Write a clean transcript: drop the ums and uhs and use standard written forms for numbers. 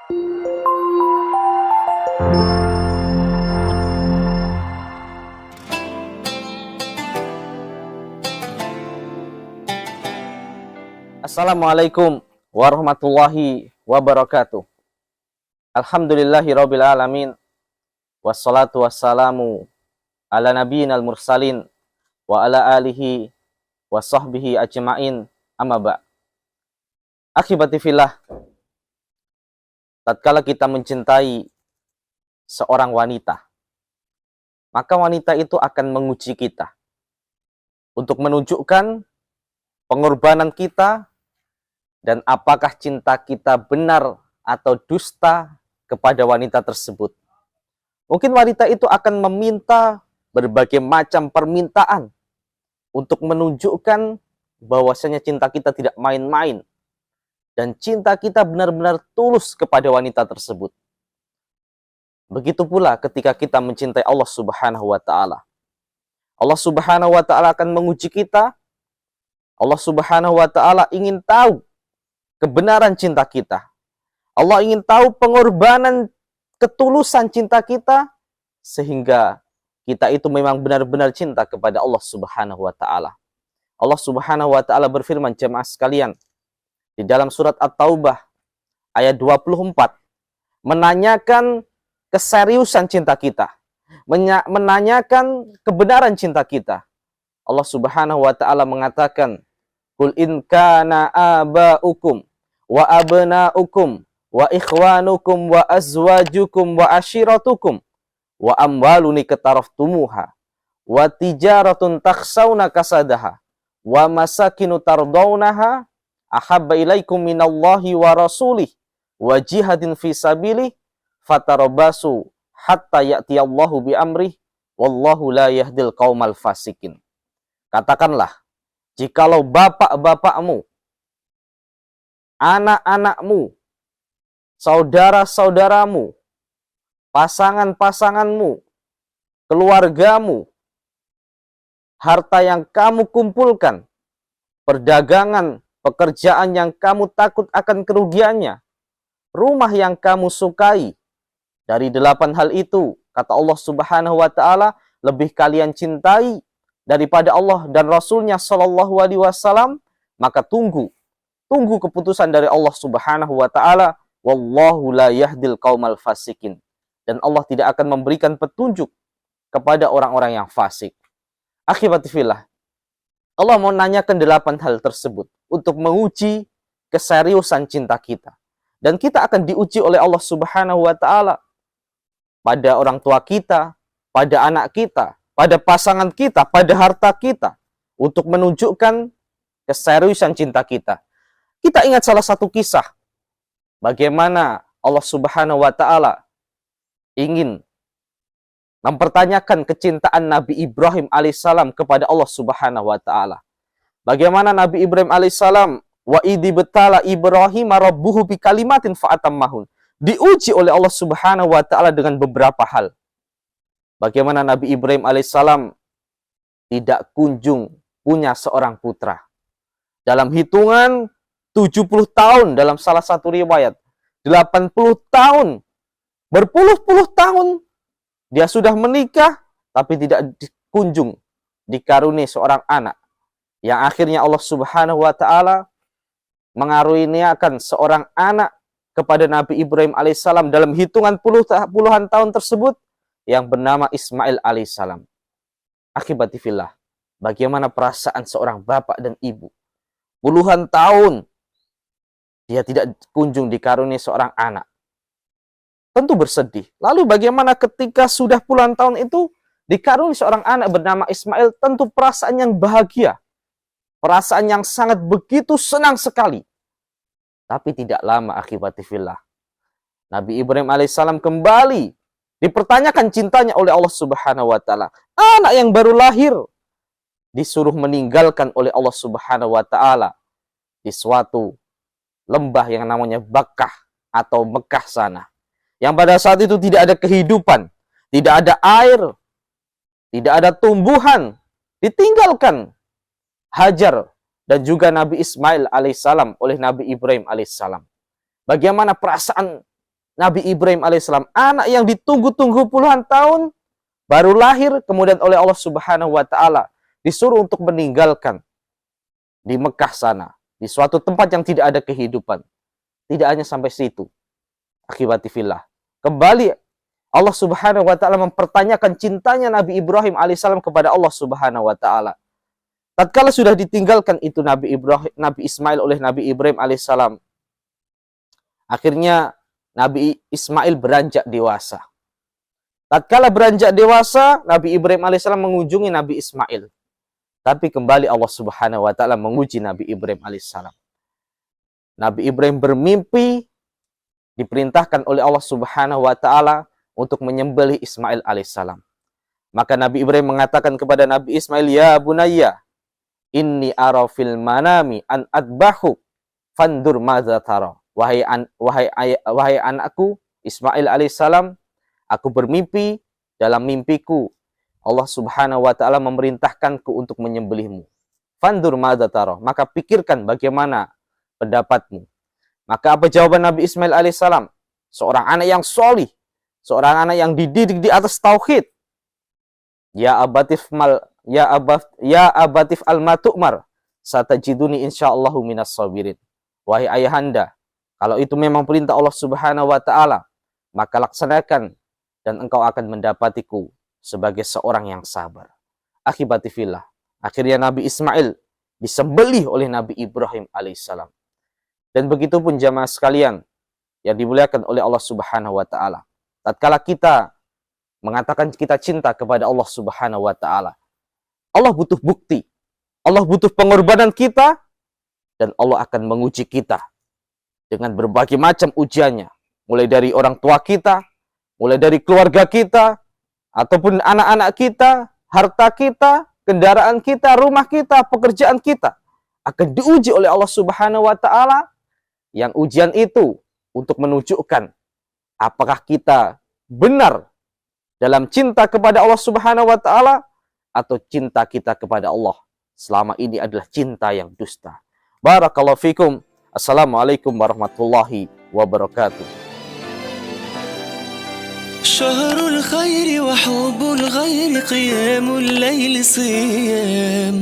Assalamualaikum warahmatullahi wabarakatuh. Alhamdulillahirabbil alamin. Wassalatu wassalamu ala nabiyyinal mursalin wa ala alihi wa sahbihi ajma'in, amma ba'. Akhibati fillah, tatkala kita mencintai seorang wanita, maka wanita itu akan menguji kita untuk menunjukkan pengorbanan kita dan apakah cinta kita benar atau dusta kepada wanita tersebut. Mungkin wanita itu akan meminta berbagai macam permintaan untuk menunjukkan bahwasanya cinta kita tidak main-main dan cinta kita benar-benar tulus kepada wanita tersebut. Begitu pula ketika kita mencintai Allah Subhanahu wa taala. Allah Subhanahu wa taala akan menguji kita. Allah Subhanahu wa taala ingin tahu kebenaran cinta kita. Allah ingin tahu pengorbanan ketulusan cinta kita sehingga kita itu memang benar-benar cinta kepada Allah Subhanahu wa taala. Allah Subhanahu wa taala berfirman, jemaah sekalian, di dalam surat At-Taubah ayat 24, menanyakan keseriusan cinta kita, menanyakan kebenaran cinta kita. Allah Subhanahu wa taala mengatakan, "Qul in kana aba'ukum wa abna'ukum wa ikhwanukum wa azwajukum wa ashiratukum wa amwalun iqtaraftumuha wa tijaratun takhshawna kasadaha wa masakinu tardawnaha ahabba ilaikum minallahi wa rasulih wa jihadin fi sabilih fatarabasu hatta ya'tiyallahu bi amrih wallahu la yahdil qaumal fasikin." Katakanlah, jikalau bapak-bapakmu, anak-anakmu, saudara-saudaramu, pasangan-pasanganmu, keluargamu, harta yang kamu kumpulkan, perdagangan, pekerjaan yang kamu takut akan kerugiannya, rumah yang kamu sukai, dari 8 hal itu, kata Allah Subhanahu wa taala, lebih kalian cintai daripada Allah dan Rasulnya Shallallahu alaihi wasallam, maka tunggu keputusan dari Allah Subhanahu wa taala. Wallahu la yahdil qaumal fasikin. Dan Allah tidak akan memberikan petunjuk kepada orang-orang yang fasik. Akhibati fillah, Allah mau nanyakan 8 hal tersebut untuk menguji keseriusan cinta kita. Dan kita akan diuji oleh Allah Subhanahu wa taala pada orang tua kita, pada anak kita, pada pasangan kita, pada harta kita, untuk menunjukkan keseriusan cinta kita. Kita ingat salah satu kisah bagaimana Allah Subhanahu wa taala ingin mempertanyakan kecintaan Nabi Ibrahim alaihissalam kepada Allah Subhanahu wa taala. Bagaimana Nabi Ibrahim alaihissalam, wa idzi betala Ibrahim rabbuhu bi kalimatin fa'atammahun, diuji oleh Allah Subhanahu wa taala dengan beberapa hal. Bagaimana Nabi Ibrahim alaihissalam tidak kunjung punya seorang putra. Dalam hitungan 70 tahun dalam salah satu riwayat, 80 tahun, berpuluh-puluh tahun dia sudah menikah tapi tidak kunjung dikaruniai seorang anak. Yang akhirnya Allah Subhanahu wa taala mengaruniakan seorang anak kepada Nabi Ibrahim alaihissalam dalam hitungan puluhan tahun tersebut yang bernama Ismail alaihissalam. Akhibati fillah, bagaimana perasaan seorang bapak dan ibu? Puluhan tahun dia tidak kunjung dikaruniai seorang anak. Tentu bersedih. Lalu bagaimana ketika sudah puluhan tahun itu dikaruniai seorang anak bernama Ismail? Tentu perasaan yang bahagia. Perasaan yang sangat begitu senang sekali. Tapi tidak lama, akhibati fillah, Nabi Ibrahim alaihissalam kembali dipertanyakan cintanya oleh Allah Subhanahu wa taala. Anak yang baru lahir disuruh meninggalkan oleh Allah Subhanahu wa taala di suatu lembah yang namanya Bakkah atau Mekah sana. Yang pada saat itu tidak ada kehidupan, tidak ada air, tidak ada tumbuhan. Ditinggalkan Hajar dan juga Nabi Ismail alaihissalam oleh Nabi Ibrahim alaihissalam. Bagaimana perasaan Nabi Ibrahim alaihissalam, anak yang ditunggu-tunggu puluhan tahun, baru lahir, kemudian oleh Allah Subhanahu wa Ta'ala disuruh untuk meninggalkan di Mekah sana, di suatu tempat yang tidak ada kehidupan. Tidak hanya sampai situ, akhibati fillah, kembali Allah Subhanahu wa Ta'ala mempertanyakan cintanya Nabi Ibrahim alaihissalam kepada Allah Subhanahu wa Ta'ala. Tatkala sudah ditinggalkan itu Nabi Ismail oleh Nabi Ibrahim alaihissalam, akhirnya Nabi Ismail beranjak dewasa. Tatkala beranjak dewasa, Nabi Ibrahim alaihissalam mengunjungi Nabi Ismail. Tapi kembali Allah Subhanahu wa Ta'ala menguji Nabi Ibrahim alaihissalam. Nabi Ibrahim bermimpi, diperintahkan oleh Allah Subhanahu wa Ta'ala untuk menyembelih Ismail alaihissalam. Maka Nabi Ibrahim mengatakan kepada Nabi Ismail, "Ya bunayya, inni ara fil manami an adbahu fandur madza tara." Wahai anakku Ismail alaihissalam, aku bermimpi, dalam mimpiku Allah Subhanahu wa Ta'ala memerintahkanku untuk menyembelihmu. Fandur madza tara, maka pikirkan bagaimana pendapatmu. Maka apa jawaban Nabi Ismail alaihissalam? Seorang anak yang solih, seorang anak yang dididik di atas tauhid. Ya abatif al matu'mar, satajiduni insyaallahu minas sabirin. Wahai ayahanda, kalau itu memang perintah Allah Subhanahu wa Ta'ala, maka laksanakan dan engkau akan mendapatiku sebagai seorang yang sabar. Akhibati fillah, akhirnya Nabi Ismail disembelih oleh Nabi Ibrahim alaihissalam. Dan begitu pun jamaah sekalian yang dimuliakan oleh Allah Subhanahu wa Ta'ala. Tatkala kita mengatakan kita cinta kepada Allah Subhanahu wa Ta'ala, Allah butuh bukti, Allah butuh pengorbanan kita, dan Allah akan menguji kita dengan berbagai macam ujiannya, mulai dari orang tua kita, mulai dari keluarga kita, ataupun anak-anak kita, harta kita, kendaraan kita, rumah kita, pekerjaan kita, akan diuji oleh Allah Subhanahu wa Ta'ala, yang ujian itu untuk menunjukkan apakah kita benar dalam cinta kepada Allah Subhanahu wa Ta'ala, atau cinta kita kepada Allah selama ini adalah cinta yang dusta. Barakallahu fikum. Assalamualaikum warahmatullahi wabarakatuh. شهر الخير وحب الغير قيام الليل صيام